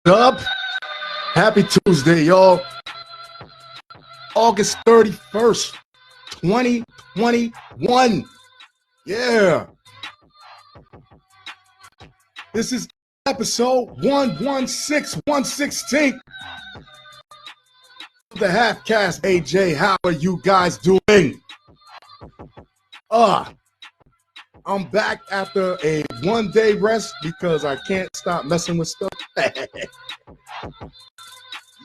Up. Happy Tuesday, y'all. August 31st, 2021. Yeah. This is episode 116, 116 of the Halfcast. AJ, how are you guys doing? I'm back after a one-day rest because I can't stop messing with stuff.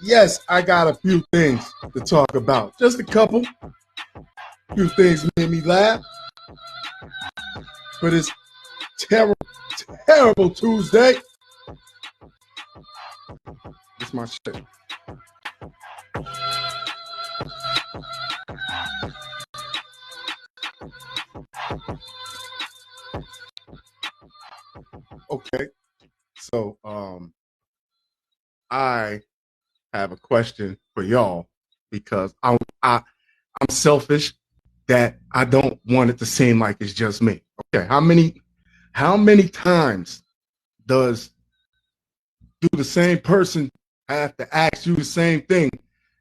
Yes, I got a few things to talk about. Just a couple. A few things made me laugh. For this terrible Tuesday. It's my shit. Okay. So, I have a question for y'all because I'm selfish that I don't want it to seem like it's just me. Okay, how many times do the same person have to ask you the same thing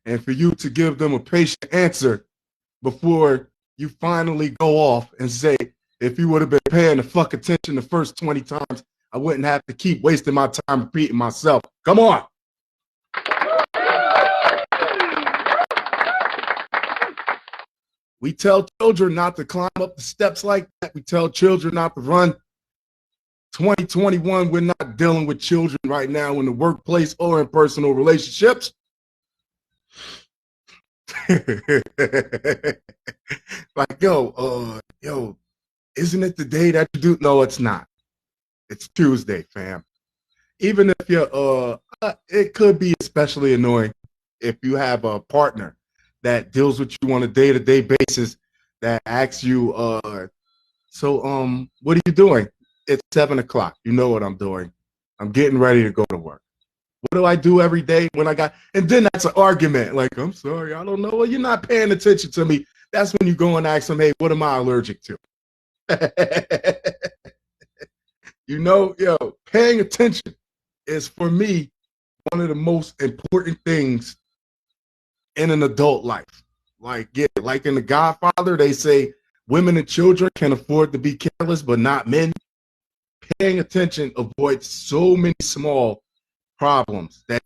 and for you to give them a patient answer before you finally go off and say, if you would have been paying the fuck attention the first 20 times, I wouldn't have to keep wasting my time repeating myself. Come on. We tell children not to climb up the steps like that. We tell children not to run. 2021, we're not dealing with children right now in the workplace or in personal relationships. Like, yo, isn't it the day that you do? No, it's not. It's Tuesday, fam. Even if you're, it could be especially annoying if you have a partner that deals with you on a day-to-day basis that asks you, so what are you doing? It's 7 o'clock. You know what I'm doing. I'm getting ready to go to work. What do I do every day when I got, and then that's an argument. Like, I'm sorry, I don't know. Well, you're not paying attention to me. That's when you go and ask them, hey, what am I allergic to? You know, paying attention is for me one of the most important things in an adult life. Like in The Godfather, they say women and children can afford to be careless, but not men. Paying attention avoids so many small problems that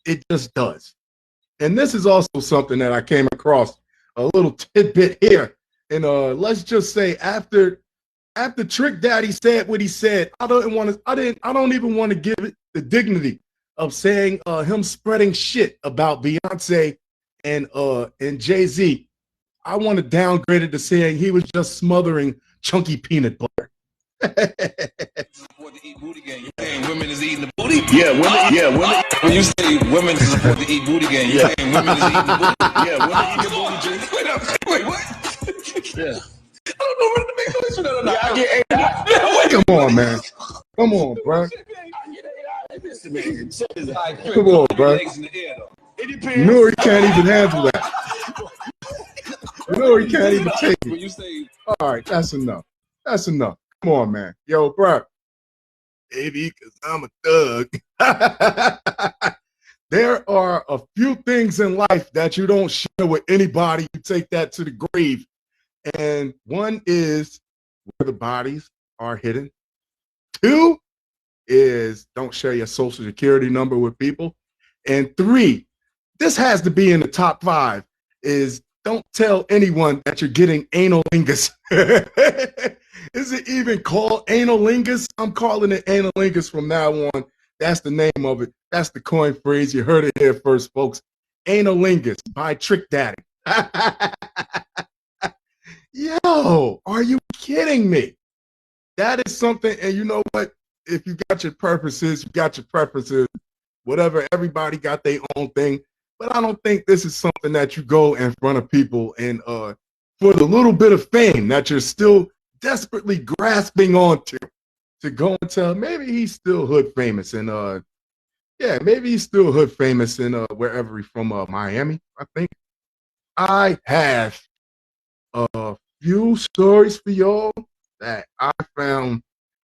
it just does. And this is also something that I came across, a little tidbit here. And let's just say after Trick Daddy said what he said, I don't even want to give it the dignity of saying him spreading shit about Beyonce and Jay-Z. I want to downgrade it to saying he was just smothering chunky peanut butter. Women is eating the booty? Yeah, women. When you say women is supposed to eat booty game, you're saying women is eating the booty? Yeah, women eat the booty. Wait, what? Yeah. I don't know whether to make noise for that or not. Yeah, I get AI. Come on, man. Come on, bro. Come on, bro. You know he can't even handle that. You know he can't even take it. When you say, all right, that's enough. That's enough. Come on, man. Yo, bro. Baby, because I'm a thug. There are a few things in life that you don't share with anybody. You take that to the grave. And one is where the bodies are hidden. 2 is don't share your social security number with people. And 3, this has to be in the top 5, is don't tell anyone that you're getting analingus. Is it even called analingus? I'm calling it analingus from now on. That's the name of it. That's the coin phrase. You heard it here first, folks. Analingus by Trick Daddy. Yo, are you kidding me? That is something, and you know what? If you got your purposes, you got your preferences. Whatever, everybody got their own thing. But I don't think this is something that you go in front of people and for the little bit of fame that you're still desperately grasping onto to go and tell maybe he's still hood famous and maybe he's still hood famous in wherever he's from, Miami, I think. I have a few stories for y'all that I found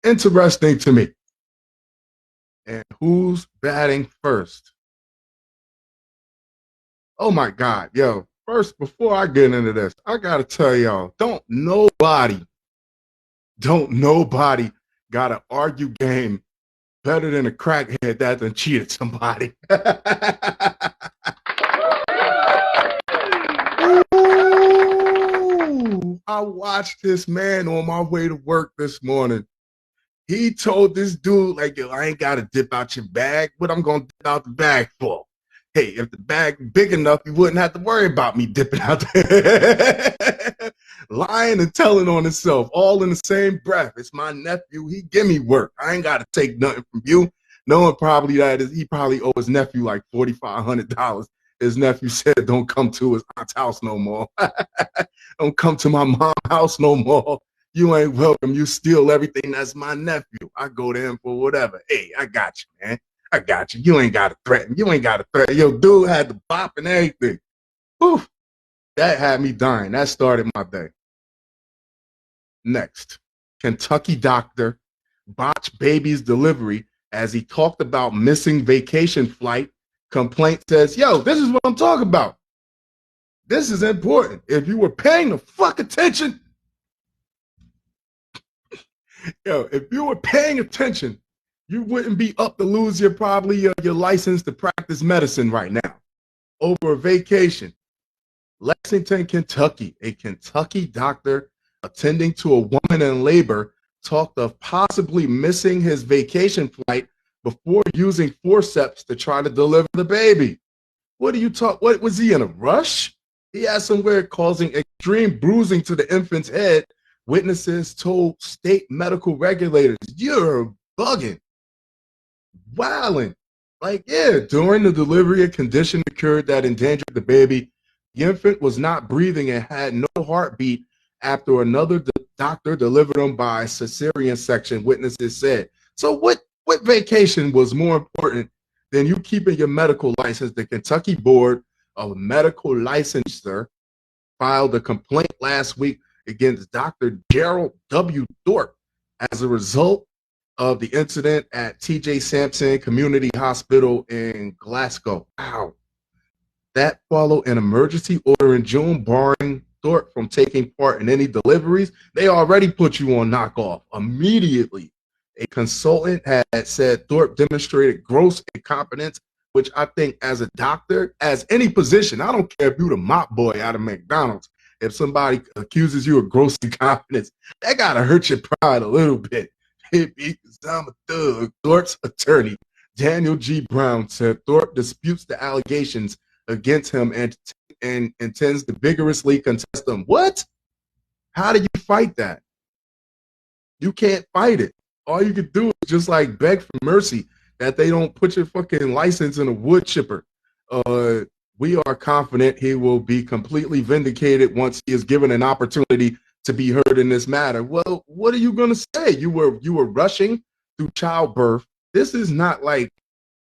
interesting to me. And who's batting first? Oh my God, yo. First, before I get into this, I gotta tell y'all, don't nobody got an argue game better than a crackhead that done cheated somebody. Ooh, I watched this man on my way to work this morning. He told this dude, like, yo, I ain't got to dip out your bag. What I'm going to dip out the bag for? Hey, if the bag big enough, you wouldn't have to worry about me dipping out there. Lying and telling on himself, all in the same breath. It's my nephew. He give me work. I ain't got to take nothing from you. Knowing probably that he probably owe his nephew like $4,500. His nephew said, don't come to his aunt's house no more. Don't come to my mom's house no more. You ain't welcome. You steal everything. That's my nephew. I go to him for whatever. Hey, I got you, man. I got you. You ain't got to threaten. You ain't got to threaten. Yo, dude had the bop and everything. Whew. That had me dying. That started my day. Next, Kentucky doctor botched baby's delivery as he talked about missing vacation flight. Complaint says, yo, this is what I'm talking about. This is important. If you were paying the fuck attention, yo, if you were paying attention, you wouldn't be up to lose your license to practice medicine right now over a vacation. Lexington, Kentucky, a Kentucky doctor attending to a woman in labor talked of possibly missing his vacation flight before using forceps to try to deliver the baby. What do you talk? What was he in a rush? He had somewhere causing extreme bruising to the infant's head. Witnesses told state medical regulators, you're bugging, wilding. Like, yeah, during the delivery, a condition occurred that endangered the baby. The infant was not breathing and had no heartbeat after another doctor delivered him by cesarean section, witnesses said. So what vacation was more important than you keeping your medical license? The Kentucky Board of Medical Licensure filed a complaint last week against Dr. Gerald W. Thorpe as a result of the incident at T.J. Sampson Community Hospital in Glasgow. Wow. That followed an emergency order in June barring Thorpe from taking part in any deliveries. They already put you on knockoff immediately. A consultant had said Thorpe demonstrated gross incompetence, which I think as a doctor, as any position, I don't care if you're the mop boy out of McDonald's, if somebody accuses you of gross incompetence, that got to hurt your pride a little bit. Because I'm a thug. Thorpe's attorney, Daniel G. Brown, said Thorpe disputes the allegations against him and intends to vigorously contest them. What? How do you fight that? You can't fight it. All you can do is just like beg for mercy that they don't put your fucking license in a wood chipper. We are confident he will be completely vindicated once he is given an opportunity to be heard in this matter. Well, what are you going to say? You were rushing through childbirth. This is not like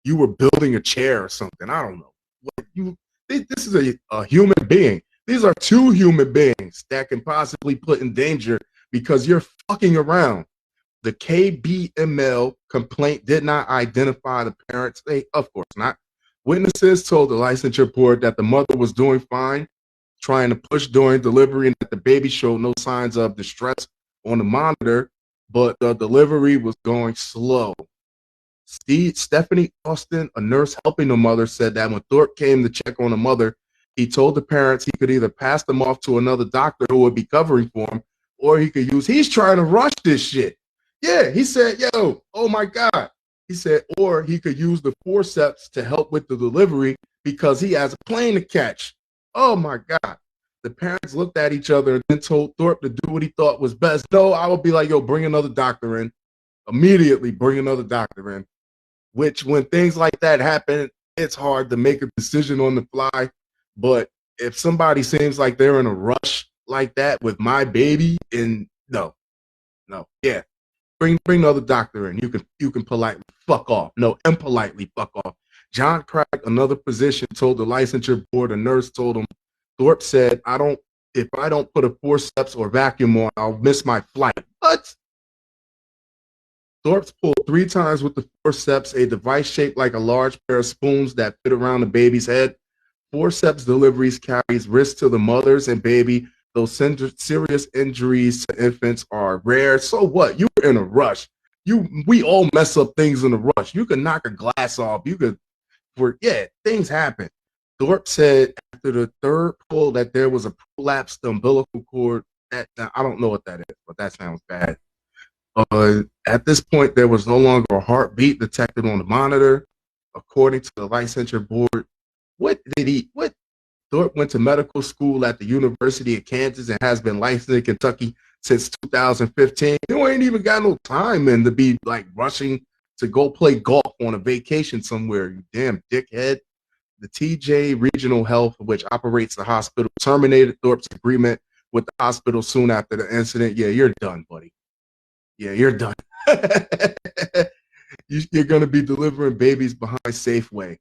you were building a chair or something. I don't know. This is a human being. These are two human beings that can possibly put in danger because you're fucking around. The KBML complaint did not identify the parents. Of course not. Witnesses told the licensure board that the mother was doing fine, trying to push during delivery, and that the baby showed no signs of distress on the monitor, but the delivery was going slow. Stephanie Austin, a nurse helping the mother, said that when Thorpe came to check on the mother, he told the parents he could either pass them off to another doctor who would be covering for him, or he could use, he's trying to rush this shit. Yeah, he said, yo, oh my God. He said, or he could use the forceps to help with the delivery because he has a plane to catch. Oh my God. The parents looked at each other and then told Thorpe to do what he thought was best. No, I would be like, yo, bring another doctor in. Immediately bring another doctor in. Which, when things like that happen, it's hard to make a decision on the fly. But if somebody seems like they're in a rush like that with my baby, and no, yeah, bring another doctor in. You can politely fuck off. No, impolitely fuck off. John Craig, another physician, told the licensure board. A nurse told him, Thorpe said, if I don't put a forceps or vacuum on, I'll miss my flight. What? Thorpe's pulled 3 times with the forceps, a device shaped like a large pair of spoons that fit around the baby's head. Forceps deliveries carries risk to the mothers and baby, though serious injuries to infants are rare. So what? You were in a rush. We all mess up things in a rush. You could knock a glass off. You could, things happen. Thorpe said after the 3rd pull that there was a prolapsed umbilical cord. I don't know what that is, but that sounds bad. At this point, there was no longer a heartbeat detected on the monitor. According to the licensure board, what Thorpe went to medical school at the University of Kansas and has been licensed in Kentucky since 2015. You ain't even got no time in to be like rushing to go play golf on a vacation somewhere, you damn dickhead. The TJ Regional Health, which operates the hospital, terminated Thorpe's agreement with the hospital soon after the incident. Yeah, you're done, buddy. Yeah, you're done. You're going to be delivering babies behind Safeway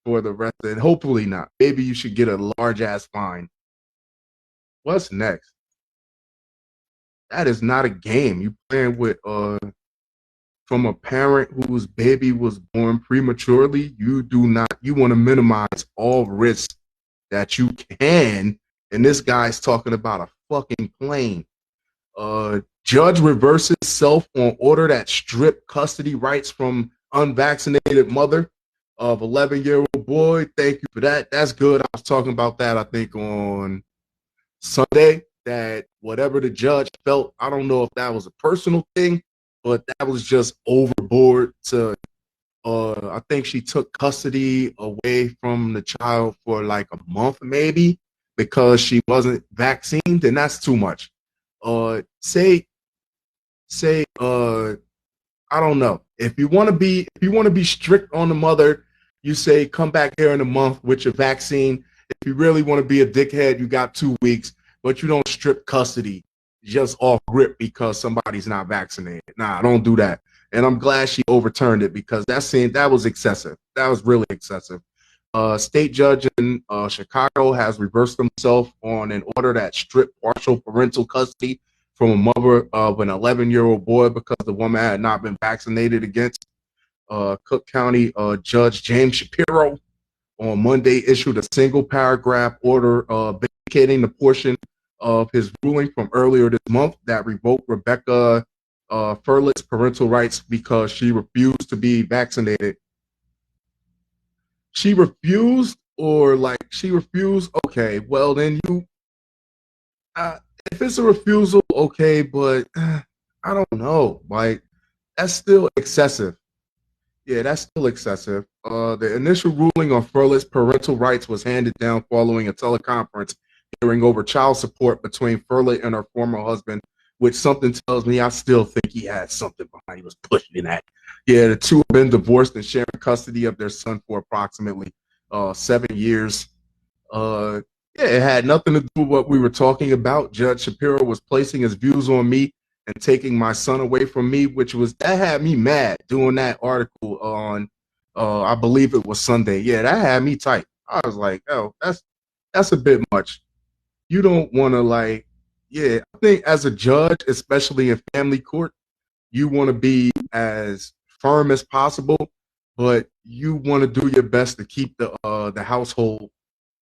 for the rest of it. Hopefully not. Maybe you should get a large-ass fine. What's next? That is not a game. You playing with from a parent whose baby was born prematurely. You want to minimize all risks that you can. And this guy's talking about a fucking plane. Judge reverses self on order that stripped custody rights from unvaccinated mother of 11-year-old boy. Thank you for that. That's good. I was talking about that, I think, on Sunday, that whatever the judge felt, I don't know if that was a personal thing, but that was just overboard to I think she took custody away from the child for like a month maybe because she wasn't vaccinated, and that's too much. Say I don't know. If you want to be strict on the mother, you say come back here in a month with your vaccine. If you really want to be a dickhead, you got 2 weeks, but you don't strip custody just off rip because somebody's not vaccinated. Nah, don't do that. And I'm glad she overturned it because that was excessive. That was really excessive. State judge in Chicago has reversed himself on an order that stripped partial parental custody from a mother of an 11-year-old boy because the woman had not been vaccinated against. Cook County Judge James Shapiro on Monday issued a single paragraph order vacating the portion of his ruling from earlier this month that revoked Rebecca Furlitt's parental rights because she refused to be vaccinated. She refused, okay, well then if it's a refusal, okay, but I don't know, like that's still excessive. Yeah, that's still excessive. The initial ruling on Furlitt's parental rights was handed down following a teleconference hearing over child support between Furlitt and her former husband, which something tells me I still think he had something behind he was pushing that. Yeah, the two have been divorced and sharing custody of their son for approximately 7 years. It had nothing to do with what we were talking about. Judge Shapiro was placing his views on me and taking my son away from me, that had me mad doing that article on, I believe it was Sunday. Yeah, that had me tight. I was like, oh, that's a bit much. You don't want to I think as a judge, especially in family court, you want to be as firm as possible, but you want to do your best to keep the household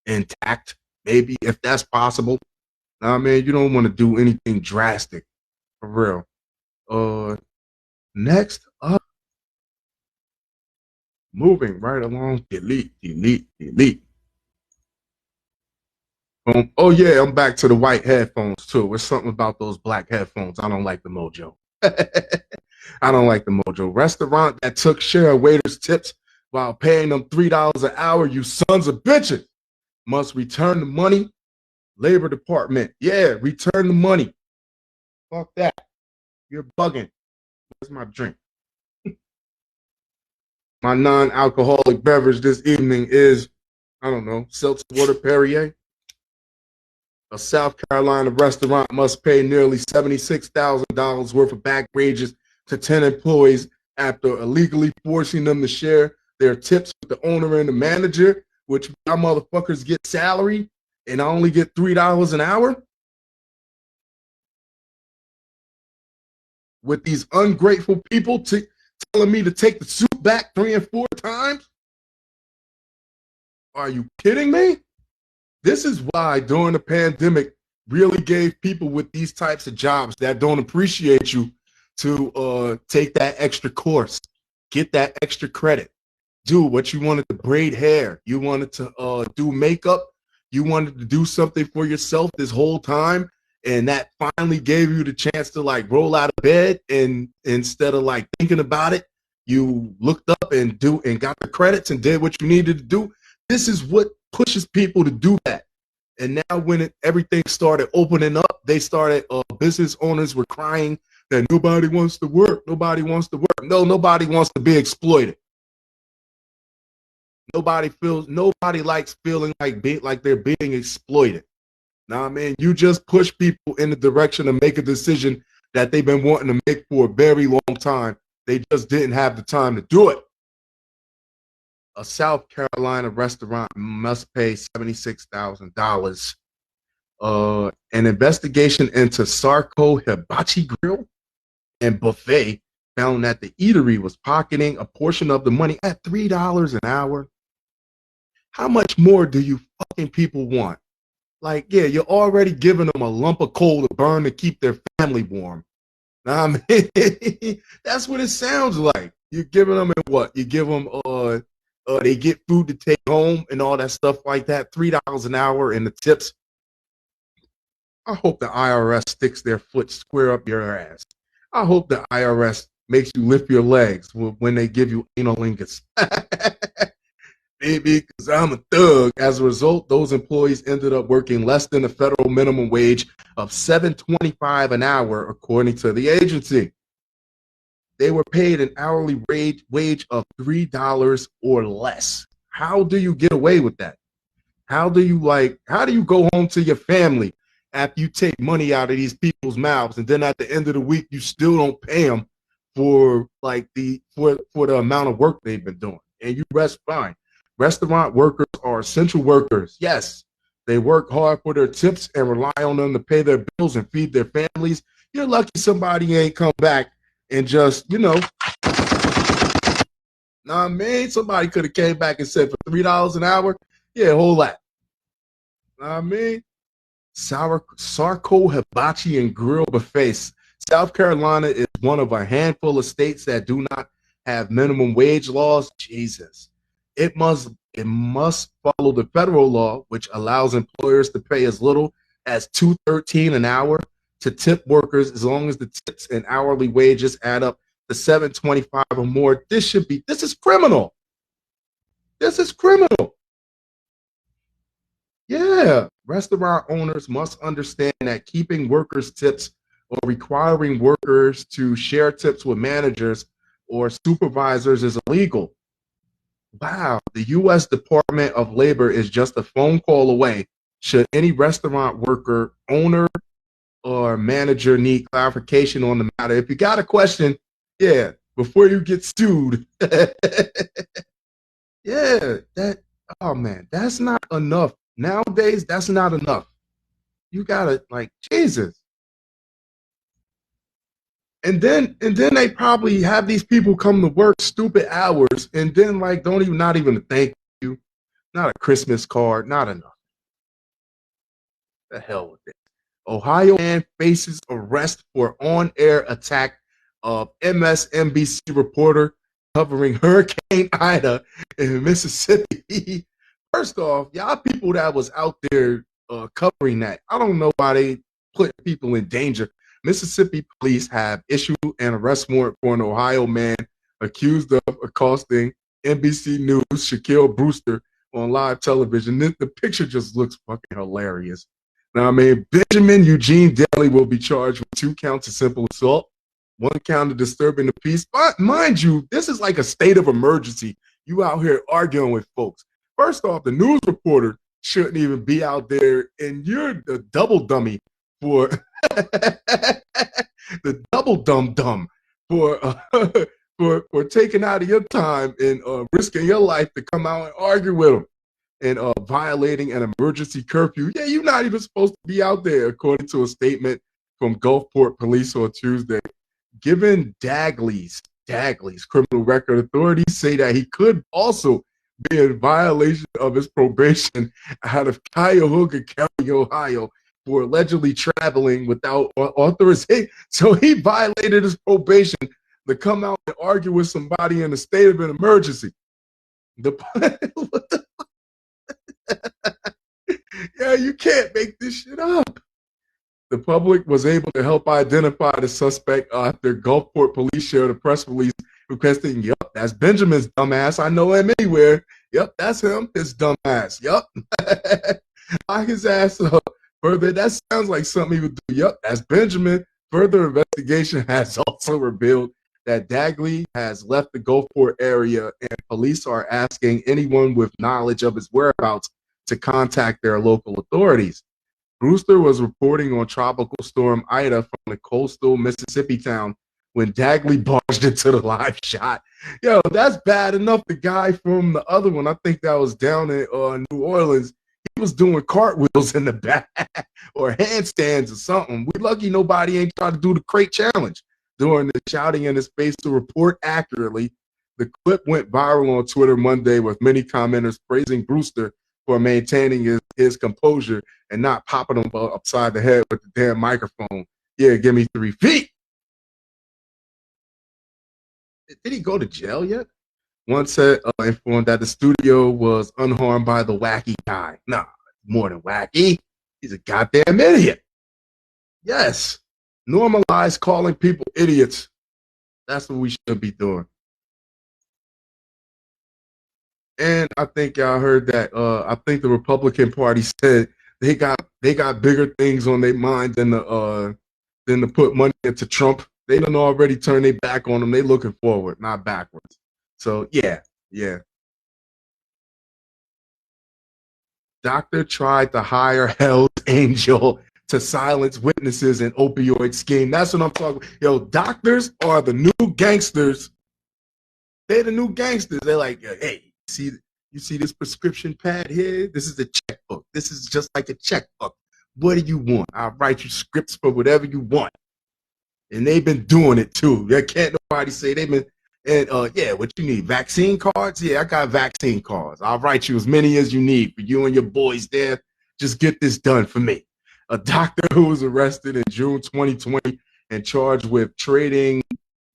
intact, maybe if that's possible. I mean, you don't want to do anything drastic, for real. Next up, moving right along, delete. Oh yeah, I'm back to the white headphones too. There's something about those black headphones. I don't like the mojo. I don't like the mojo. Restaurant that took share of waiters' tips while paying them $3 an hour, you sons of bitches, must return the money. Labor Department, yeah, return the money. Fuck that. You're bugging. Where's my drink? My non-alcoholic beverage this evening is, I don't know, seltzer water Perrier. A South Carolina restaurant must pay nearly $76,000 worth of back wages to 10 employees after illegally forcing them to share their tips with the owner and the manager, which my motherfuckers get salary and I only get $3 an hour. with these ungrateful people telling me to take the suit back 3 and 4 times? Are you kidding me? This is why during the pandemic really gave people with these types of jobs that don't appreciate you to take that extra course, get that extra credit, do what you wanted to braid hair, you wanted to do makeup, you wanted to do something for yourself this whole time, and that finally gave you the chance to like roll out of bed, and instead of like thinking about it, you looked up and got the credits and did what you needed to do. This is what pushes people to do that. And now when everything started opening up, they started, business owners were crying that nobody wants to work. Nobody wants to work. No, nobody wants to be exploited. Nobody likes feeling like they're being exploited. Now, I mean, you just push people in the direction of make a decision that they've been wanting to make for a very long time. They just didn't have the time to do it. A South Carolina restaurant must pay $76,000. An investigation into Sarko Hibachi Grill and Buffet found that the eatery was pocketing a portion of the money at $3 an hour. How much more do you fucking people want? Like, yeah, you're already giving them a lump of coal to burn to keep their family warm. I mean, that's what it sounds like. You're giving them what? You give them they get food to take home and all that stuff like that. $3 an hour and the tips. I hope the IRS sticks their foot square up your ass. I hope the IRS makes you lift your legs when they give you anilingus. Maybe because I'm a thug. As a result, those employees ended up working less than the federal minimum wage of $7.25 an hour, according to the agency. They were paid an hourly wage of $3 or less. How do you get away with that? How do you go home to your family after you take money out of these people's mouths, and then at the end of the week you still don't pay them for the amount of work they've been doing, and you rest fine? Restaurant workers are essential workers. Yes, they work hard for their tips and rely on them to pay their bills and feed their families. You're lucky somebody ain't come back and just, nah, man, somebody could have came back and said for $3 an hour, yeah, a whole lot. Nah, man. Sarko Hibachi and Grill Buffet. South Carolina is one of a handful of states that do not have minimum wage laws. Jesus. It must follow the federal law, which allows employers to pay as little as $2.13 an hour to tip workers, as long as the tips and hourly wages add up to $7.25 or more. This is criminal. This is criminal. Yeah, restaurant owners must understand that keeping workers' tips or requiring workers to share tips with managers or supervisors is illegal. Wow, the U.S. Department of Labor is just a phone call away should any restaurant worker, owner, or manager need clarification on the matter. If you got a question, yeah, before you get sued. Yeah, oh man, that's not enough. Nowadays, that's not enough. You gotta, Jesus. And then they probably have these people come to work stupid hours and then not even thank you, not a Christmas card, not enough. The hell with it. Ohio man faces arrest for on-air attack of MSNBC reporter covering Hurricane Ida in Mississippi. First off, y'all people that was out there covering that, I don't know why they put people in danger. Mississippi police have issued an arrest warrant for an Ohio man accused of accosting NBC News' Shaquille Brewster on live television. The picture just looks fucking hilarious. Now, I mean, Benjamin Eugene Daly will be charged with 2 counts of simple assault, 1 count of disturbing the peace. But mind you, this is like a state of emergency. You out here arguing with folks. First off, the news reporter shouldn't even be out there, and you're the double dummy for the double dumb for taking out of your time and risking your life to come out and argue with them and violating an emergency curfew. Yeah, you're not even supposed to be out there, according to a statement from Gulfport police on Tuesday. given Dagley's criminal record, authorities say that he could also be in violation of his probation out of Cuyahoga County, Ohio, for allegedly traveling without authorization. So he violated his probation to come out and argue with somebody in a state of an emergency. Yeah, you can't make this shit up. The public was able to help identify the suspect after Gulfport police shared a press release requesting, yep, that's Benjamin's dumbass. I know him anywhere. Yep, that's him, his dumbass. Yep. Lock his ass up. Further, that sounds like something he would do. Yep, that's Benjamin. Further investigation has also revealed that Dagley has left the Gulfport area, and police are asking anyone with knowledge of his whereabouts to contact their local authorities. Brewster was reporting on Tropical Storm Ida from the coastal Mississippi town when Dagley barged into the live shot. Yo, that's bad enough. The guy from the other one, I think that was down in New Orleans, he was doing cartwheels in the back or handstands or something. We lucky nobody ain't trying to do the crate challenge during the shouting in his face to report accurately. The clip went viral on Twitter Monday with many commenters praising Brewster for maintaining his composure and not popping him upside the head with the damn microphone. Yeah, give me 3 feet. Did he go to jail yet? One said informed that the studio was unharmed by the wacky guy. Nah, more than wacky. He's a goddamn idiot. Yes. Normalize calling people idiots. That's what we should be doing. And I think y'all heard that. I think the Republican Party said they got bigger things on their mind than to put money into Trump. They done already turned their back on him. They looking forward, not backwards. So yeah. Doctor tried to hire Hell's Angel to silence witnesses in opioid scheme. That's what I'm talking about. Yo, doctors are the new gangsters. They're the new gangsters. They're like, hey, you see this prescription pad here? This is a checkbook. This is just like a checkbook. What do you want? I'll write you scripts for whatever you want. And they've been doing it too. There can't nobody say they've been. And yeah, what you need? Vaccine cards? Yeah, I got vaccine cards. I'll write you as many as you need for you and your boys there. Just get this done for me. A doctor who was arrested in June 2020 and charged with trading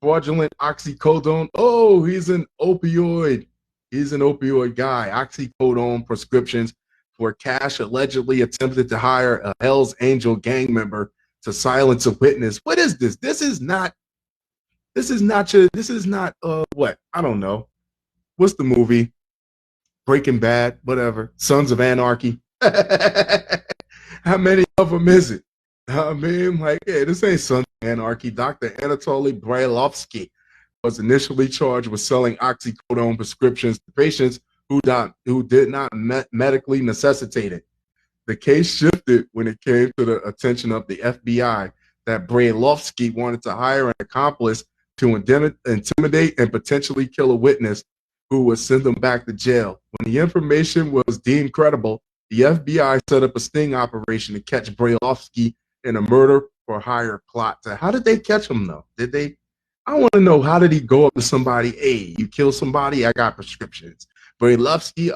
fraudulent oxycodone. Oh, he's an opioid guy. Oxycodone prescriptions for cash, allegedly attempted to hire a Hell's Angel gang member to silence a witness. What is this? This is not what? I don't know. What's the movie? Breaking Bad, whatever. Sons of Anarchy. How many of them is it? I mean, like, yeah, this ain't Sons of Anarchy. Dr. Anatoly Brailovsky was initially charged with selling oxycodone prescriptions to patients who did not medically necessitate it. The case shifted when it came to the attention of the FBI that Brailovsky wanted to hire an accomplice to intimidate and potentially kill a witness who would send them back to jail. When the information was deemed credible, the FBI set up a sting operation to catch Brailovsky in a murder for hire plot. So how did they catch him, though? Did they? I want to know, how did he go up to somebody? Hey, you kill somebody? I got prescriptions. Brailovsky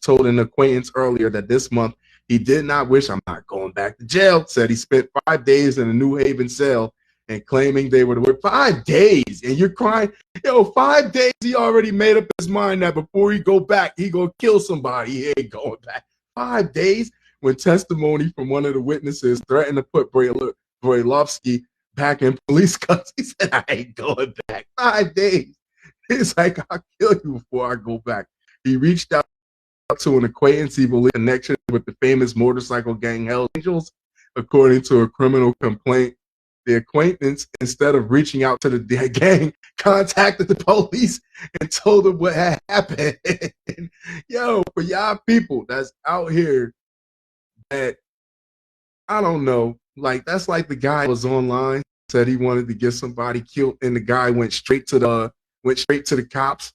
told an acquaintance earlier that this month he did not wish, I'm not going back to jail, said he spent 5 days in a New Haven cell and claiming they were to work 5 days. And you're crying, yo, 5 days, he already made up his mind that before he go back, he gonna kill somebody. He ain't going back. 5 days, when testimony from one of the witnesses threatened to put Brailovsky back in police custody. He said, I ain't going back. 5 days. He's like, I'll kill you before I go back. He reached out to an acquaintance he believed connection with the famous motorcycle gang Hells Angels. According to a criminal complaint, the acquaintance, instead of reaching out to the gang, contacted the police and told them what had happened. Yo, for y'all people that's out here that, I don't know, like, that's like the guy was online, said he wanted to get somebody killed, and the guy went straight to the cops.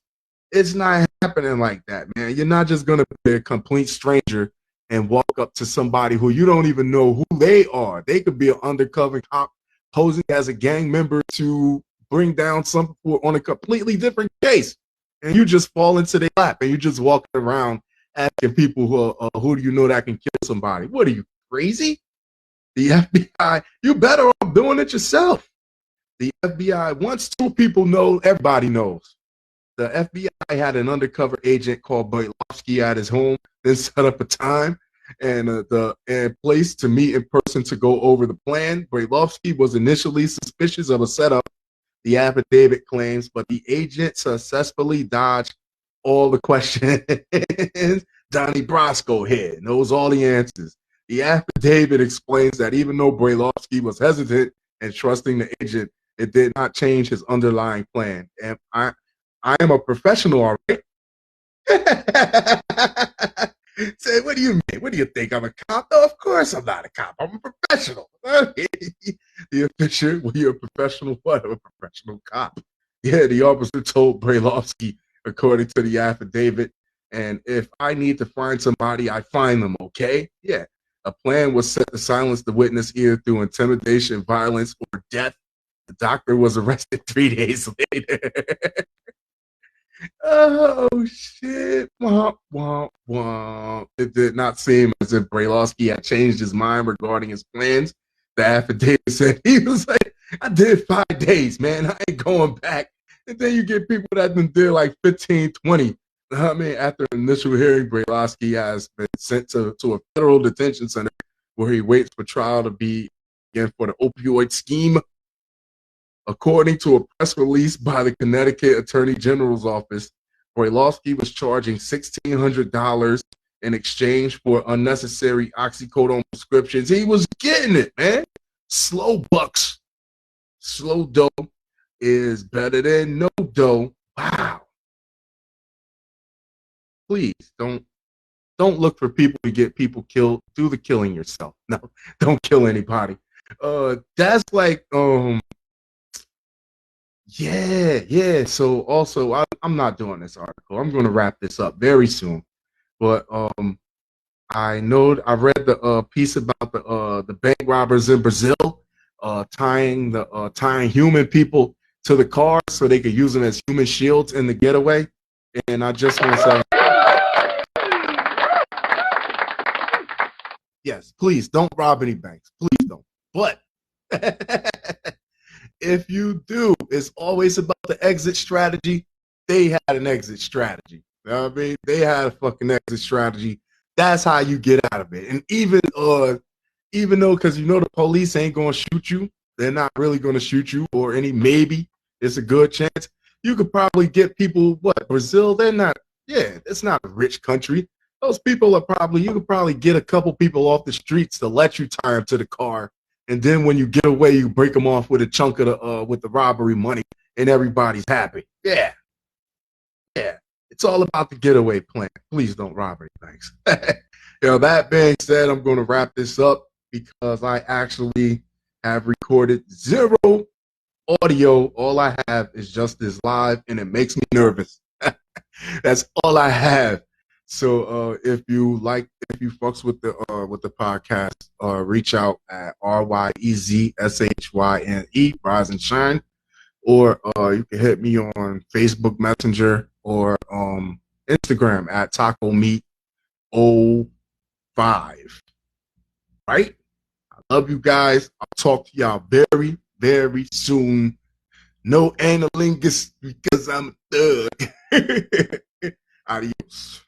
It's not happening like that, man. You're not just gonna be a complete stranger and walk up to somebody who you don't even know who they are. They could be an undercover cop posing as a gang member to bring down some on a completely different case, and you just fall into their lap and you just walking around asking people who do you know that can kill somebody? What are you, crazy? The FBI, you better off doing it yourself. The FBI, once two people know, everybody knows. The FBI had an undercover agent called Bailovsky at his home, then set up a time and place to meet in person to go over the plan. Bailovsky was initially suspicious of a setup, the affidavit claims, but the agent successfully dodged all the questions. Donnie Brasco here knows all the answers. The affidavit explains that even though Bailovsky was hesitant and trusting the agent, it did not change his underlying plan. And I am a professional, all right? Say, what do you mean? What do you think? I'm a cop? No, of course I'm not a cop. I'm a professional. The official, well, you're a professional what? I'm a professional cop. Yeah, the officer told Bailovsky, according to the affidavit, and if I need to find somebody, I find them, okay? Yeah. A plan was set to silence the witness either through intimidation, violence, or death. The doctor was arrested 3 days later. Oh, shit. Womp, womp, womp. It did not seem as if Bailovsky had changed his mind regarding his plans. The affidavit said he was like, I did 5 days, man. I ain't going back. And then you get people that did like 15, 20. I mean, after initial hearing, Bailovsky has been sent to a federal detention center where he waits for trial to be again for the opioid scheme. According to a press release by the Connecticut Attorney General's office, Bailovsky was charging $1,600 in exchange for unnecessary oxycodone prescriptions. He was getting it, man. Slow bucks. Slow dough is better than no dough. Wow. Please don't look for people to get people killed. Do the killing yourself. No, don't kill anybody. That's like yeah. So also, I'm not doing this article. I'm going to wrap this up very soon. But I know I read the piece about the bank robbers in Brazil tying human people to the cars so they could use them as human shields in the getaway. And I just want to say, yes, please don't rob any banks. Please don't. But if you do, it's always about the exit strategy. They had an exit strategy. You know what I mean? They had a fucking exit strategy. That's how you get out of it. And even though, because you know the police ain't going to shoot you, they're not really going to shoot you, or maybe it's a good chance. You could probably get people, Brazil, it's not a rich country. Those people you could probably get a couple people off the streets to let you tie them to the car. And then when you get away, you break them off with a chunk of with the robbery money, and everybody's happy. Yeah. It's all about the getaway plan. Please don't rob any banks. That being said, I'm going to wrap this up because I actually have recorded 0 audio. All I have is just this live, and it makes me nervous. That's all I have. So if you fucks with the podcast, reach out at RYEZSHYNE, Rise and Shine, or you can hit me on Facebook Messenger or Instagram at Taco Meat 05. Right? I love you guys. I'll talk to y'all very, very soon. No analingus because I'm a thug. Adios.